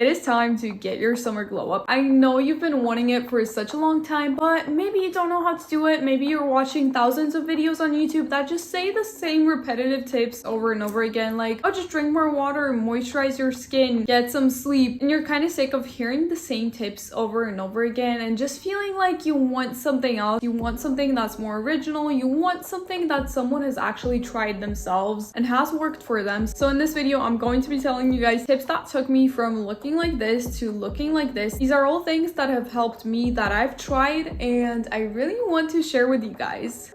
It is time to get your summer glow up. I know you've been wanting it for such a long time, but maybe you don't know how to do it. Maybe you're watching thousands of videos on YouTube that just say the same repetitive tips over and over again, like, oh, just drink more water, moisturize your skin, get some sleep. And you're kind of sick of hearing the same tips over and over again and just feeling like you want something else. You want something that's more original. You want something that someone has actually tried themselves and has worked for them. So in this video, I'm going to be telling you guys tips that took me from looking like this to looking like this. These are all things that have helped me, that I've tried, and I really want to share with you guys.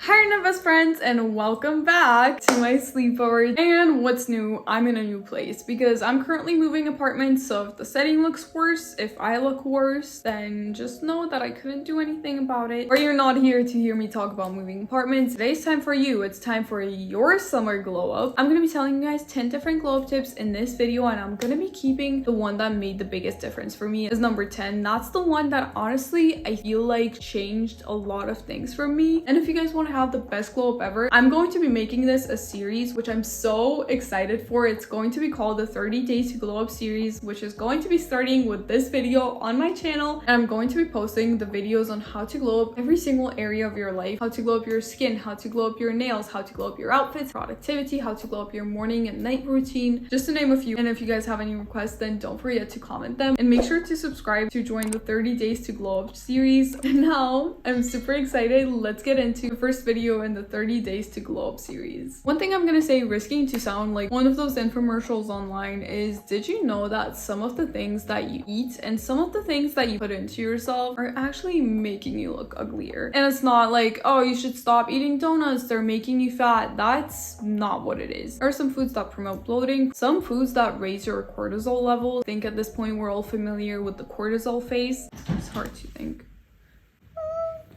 Hi my best friends, and welcome back to my sleepover. And what's new? I'm in a new place because I'm currently moving apartments, so if the setting looks worse, if I look worse, then just know that I couldn't do anything about it. Or you're not here to hear me talk about moving apartments. Today's time for you. It's time for your summer glow up. I'm gonna be telling you guys 10 different glow up tips in this video, and I'm gonna be keeping the one that made the biggest difference for me as number 10. That's the one that honestly I feel like changed a lot of things for me. And if you guys want to have the best glow up ever, I'm going to be making this a series, which I'm so excited for. It's going to be called the 30 Days to Glow Up series, which is going to be starting with this video on my channel. And I'm going to be posting the videos on how to glow up every single area of your life, how to glow up your skin, how to glow up your nails, how to glow up your outfits, productivity, how to glow up your morning and night routine, just to name a few. And if you guys have any requests, then don't forget to comment them, and make sure to subscribe to join the 30 Days to Glow Up series. And now I'm super excited. Let's get into the first video in the 30 Days to Glow Up series. One thing I'm gonna say, risking to sound like one of those infomercials online, is did you know that some of the things that you eat and some of the things that you put into yourself are actually making you look uglier? And it's not like, oh, you should stop eating donuts, they're making you fat. That's not what it is. There are some foods that promote bloating, some foods that raise your cortisol level. I think at this point we're all familiar with the cortisol phase. It's hard to think.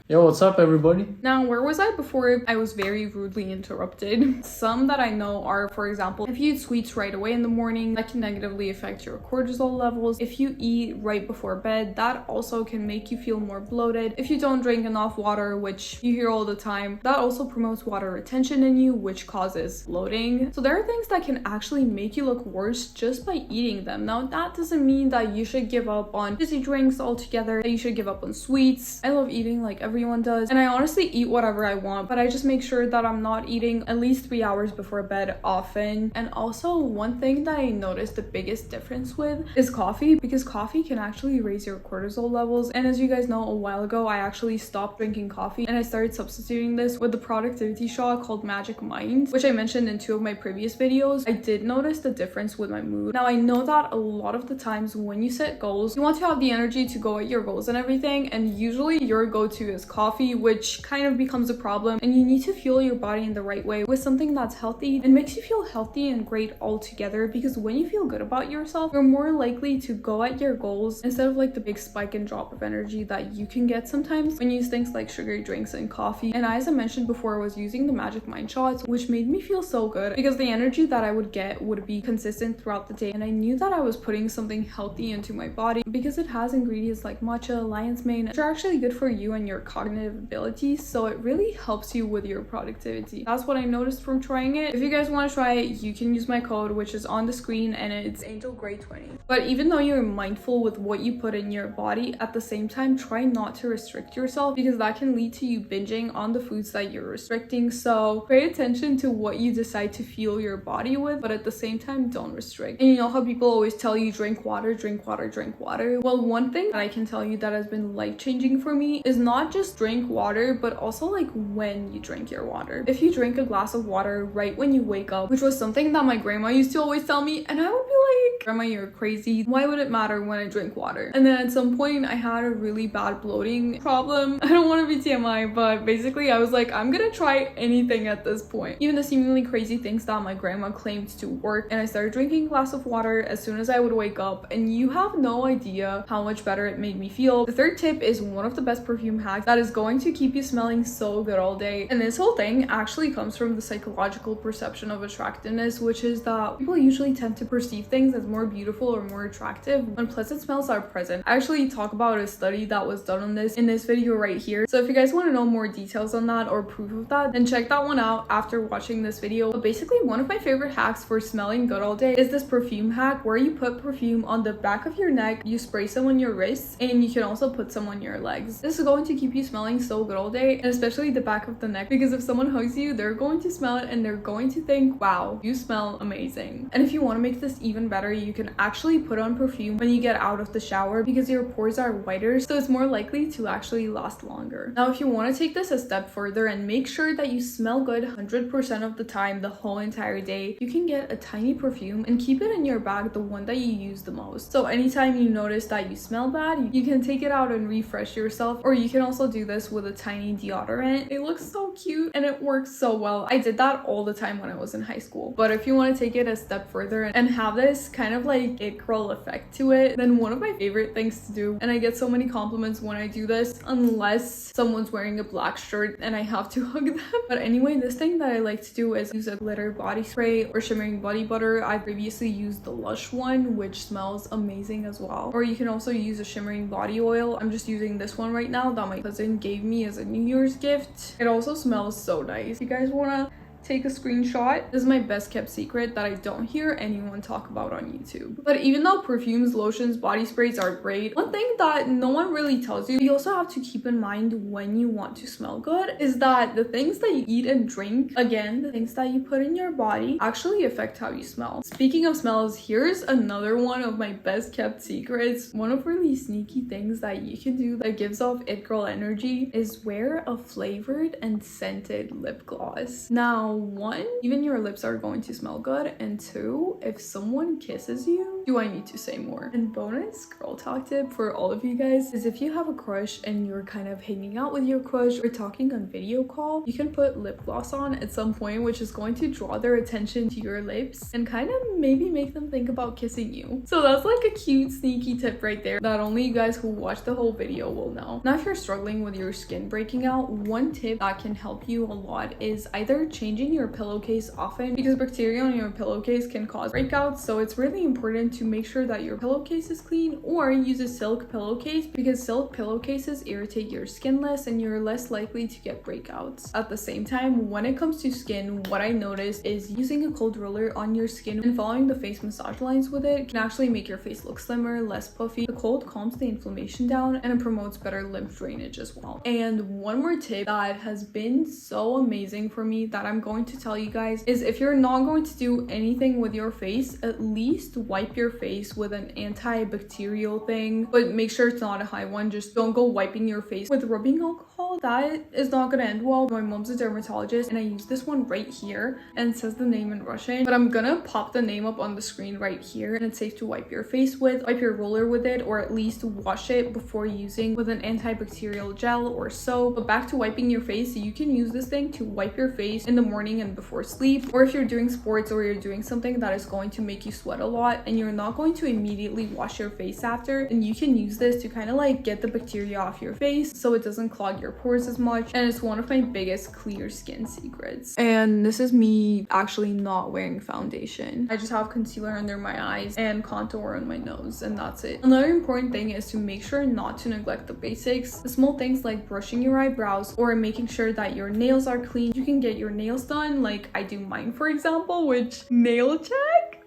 Yo, what's up everybody? Now, where was I before I was very rudely interrupted? Some that I know are, for example, if you eat sweets right away in the morning, that can negatively affect your cortisol levels. If you eat right before bed, that also can make you feel more bloated. If you don't drink enough water, which you hear all the time, that also promotes water retention in you, which causes bloating. So there are things that can actually make you look worse just by eating them. Now, that doesn't mean that you should give up on fizzy drinks altogether, that you should give up on sweets. I love eating like everyone does, and I honestly eat whatever I want, but I just make sure that I'm not eating at least 3 hours before bed often. And also, one thing that I noticed the biggest difference with is coffee, because coffee can actually raise your cortisol levels. And as you guys know, a while ago I actually stopped drinking coffee and I started substituting this with the productivity shot called Magic Mind, which I mentioned in 2 of my previous videos. I did notice the difference with my mood. Now, I know that a lot of the times when you set goals, you want to have the energy to go at your goals and everything, and usually your go-to is coffee, which kind of becomes a problem. And you need to fuel your body in the right way with something that's healthy and makes you feel healthy and great altogether, because when you feel good about yourself, you're more likely to go at your goals instead of like the big spike and drop of energy that you can get sometimes when you use things like sugary drinks and coffee. And as I mentioned before, I was using the Magic Mind shots, which made me feel so good because the energy that I would get would be consistent throughout the day, and I knew that I was putting something healthy into my body because it has ingredients like matcha, lion's mane, which are actually good for you and your cognitive abilities, so it really helps you with your productivity. That's what I noticed from trying it. If you guys want to try it, you can use my code, which is on the screen, and it's angelgrey20. But even though you're mindful with what you put in your body, at the same time try not to restrict yourself, because that can lead to you binging on the foods that you're restricting. So pay attention to what you decide to fuel your body with, but at the same time don't restrict. And you know how people always tell you drink water, drink water, drink water? Well, one thing that I can tell you that has been life-changing for me is not just drink water, but also like when you drink your water. If you drink a glass of water right when you wake up, which was something that my grandma used to always tell me, and I would be like, Grandma, you're crazy. Why would it matter when I drink water? And then at some point I had a really bad bloating problem. I don't want to be TMI, but basically I was like, I'm gonna try anything at this point. Even the seemingly crazy things that my grandma claimed to work. And I started drinking a glass of water as soon as I would wake up, and you have no idea how much better it made me feel. The third tip is one of the best perfume hacks that is going to keep you smelling so good all day. And this whole thing actually comes from the psychological perception of attractiveness, which is that people usually tend to perceive things as more beautiful or more attractive when pleasant smells are present. I actually talk about a study that was done on this in this video right here. So if you guys want to know more details on that or proof of that, then check that one out after watching this video. But basically, one of my favorite hacks for smelling good all day is this perfume hack where you put perfume on the back of your neck, you spray some on your wrists, and you can also put some on your legs. This is going to keep you smelling so good all day, and especially the back of the neck, because if someone hugs you, they're going to smell it and they're going to think, wow, you smell amazing. And if you want to make this even better, you can actually put on perfume when you get out of the shower because your pores are whiter, so it's more likely to actually last longer. Now, if you want to take this a step further and make sure that you smell good 100% of the time the whole entire day, you can get a tiny perfume and keep it in your bag, the one that you use the most. So anytime you notice that you smell bad, you can take it out and refresh yourself, or you can also do this with a tiny deodorant. It looks so cute and it works so well. I did that all the time when I was in high school. But if you want to take it a step further and have this kind of like it girl effect to it, then one of my favorite things to do, and I get so many compliments when I do this, unless someone's wearing a black shirt and I have to hug them. But anyway, this thing that I like to do is use a glitter body spray or shimmering body butter. I previously used the Lush one, which smells amazing as well. Or you can also use a shimmering body oil. I'm just using this one right now that my cousin gave me as a New Year's gift. It also smells so nice. You guys wanna take a screenshot? This is my best kept secret that I don't hear anyone talk about on YouTube. But even though perfumes, lotions, body sprays are great, one thing that no one really tells you, you also have to keep in mind when you want to smell good, is that the things that you eat and drink, again, the things that you put in your body, actually affect how you smell. Speaking of smells, here's another one of my best kept secrets. One of really sneaky things that you can do that gives off it girl energy is wear a flavored and scented lip gloss. Now, one, even your lips are going to smell good, and two, if someone kisses you, do I need to say more? And bonus girl talk tip for all of you guys is if you have a crush and you're kind of hanging out with your crush or talking on video call, you can put lip gloss on at some point, which is going to draw their attention to your lips and kind of maybe make them think about kissing you. So that's like a cute sneaky tip right there that only you guys who watch the whole video will know. Now, if you're struggling with your skin breaking out, one tip that can help you a lot is either changing your pillowcase often, because bacteria on your pillowcase can cause breakouts, so it's really important to make sure that your pillowcase is clean, or use a silk pillowcase because silk pillowcases irritate your skin less and you're less likely to get breakouts. At the same time, when it comes to skin, what I noticed is using a cold roller on your skin and following the face massage lines with it can actually make your face look slimmer, less puffy. The cold calms the inflammation down and it promotes better lymph drainage as well. And one more tip that has been so amazing for me that I'm going to tell you guys is if you're not going to do anything with your face, at least wipe your face with an antibacterial thing, but make sure it's not a high one. Just don't go wiping your face with rubbing alcohol. That is not gonna end well. My mom's a dermatologist and I use this one right here and it says the name in Russian, but I'm gonna pop the name up on the screen right here, and it's safe to wipe your face with. Wipe your roller with it, or at least wash it before using with an antibacterial gel or soap. But back to wiping your face, you can use this thing to wipe your face in the morning and before sleep, or if you're doing sports or you're doing something that is going to make you sweat a lot and you're not going to immediately wash your face after, then you can use this to kind of like get the bacteria off your face so it doesn't clog your pores as much. And it's one of my biggest clear skin secrets. And this is me actually not wearing foundation. I just have concealer under my eyes and contour on my nose, and that's it. Another important thing is to make sure not to neglect the basics. The small things like brushing your eyebrows or making sure that your nails are clean. You can get your nails done like I do mine, for example, which nail check.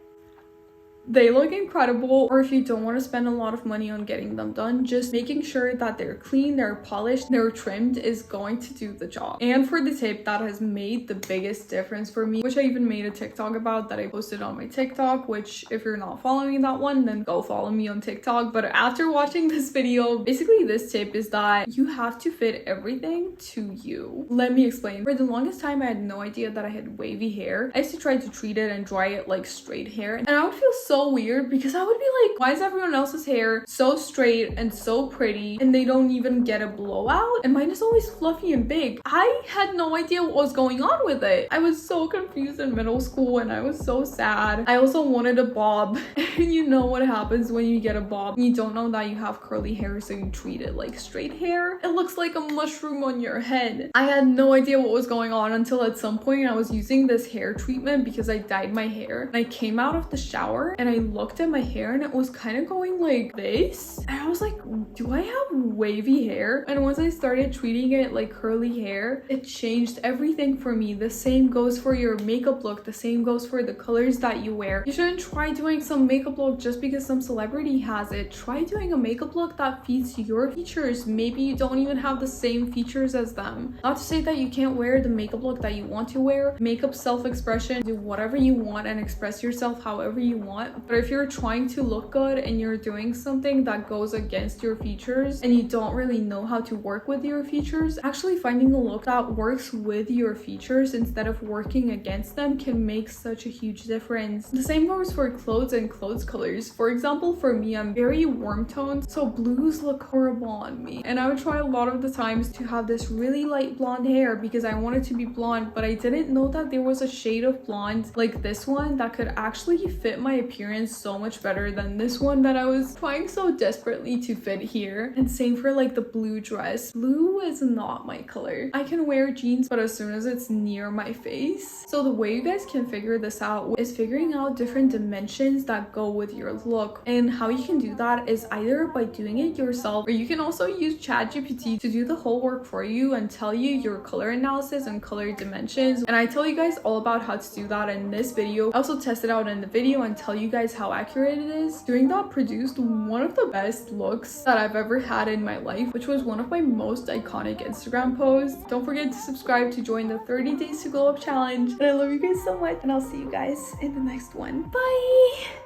They look incredible. Or if you don't want to spend a lot of money on getting them done, just making sure that they're clean, they're polished, they're trimmed is going to do the job. And for the tip that has made the biggest difference for me, which I even made a TikTok about that I posted on my TikTok, which if you're not following that one, then go follow me on TikTok. But after watching this video, basically this tip is that you have to fit everything to you. Let me explain. For the longest time, I had no idea that I had wavy hair. I used to try to treat it and dry it like straight hair, and I would feel so weird because I would be like, why is everyone else's hair so straight and so pretty and they don't even get a blowout and mine is always fluffy and big? I had no idea what was going on with it. I was so confused in middle school and I was so sad. I also wanted a bob You know what happens when you get a bob. You don't know that you have curly hair, so you treat it like straight hair. It looks like a mushroom on your head. I had no idea what was going on until at some point I was using this hair treatment because I dyed my hair. And I came out of the shower and I looked at my hair and it was kind of going like this. And I was like, do I have wavy hair? And once I started treating it like curly hair, it changed everything for me. The same goes for your makeup look. The same goes for the colors that you wear. You shouldn't try doing some makeup look just because some celebrity has it. Try doing a makeup look that fits your features. Maybe you don't even have the same features as them. Not to say that you can't wear the makeup look that you want to wear. Makeup self-expression, do whatever you want and express yourself however you want. But if you're trying to look good and you're doing something that goes against your features and you don't really know how to work with your features, actually finding a look that works with your features instead of working against them can make such a huge difference. The same goes for clothes and clothes colors. For example, for me, I'm very warm toned, so blues look horrible on me. And I would try a lot of the times to have this really light blonde hair because I wanted to be blonde, but I didn't know that there was a shade of blonde like this one that could actually fit my appearance so much better than this one that I was trying so desperately to fit here. And same for like the blue dress. Blue is not my color. I can wear jeans, but as soon as it's near my face. So the way you guys can figure this out is figuring out different dimensions that go with your look. And how you can do that is either by doing it yourself, or you can also use ChatGPT to do the whole work for you and tell you your color analysis and color dimensions. And I tell you guys all about how to do that in this video. I also test it out in the video and tell you guys how accurate it is. Doing that produced one of the best looks that I've ever had in my life, which was one of my most iconic Instagram posts. Don't forget to subscribe to join the 30 days to glow up challenge. And I love you guys so much, and I'll see you guys in the next one. Bye.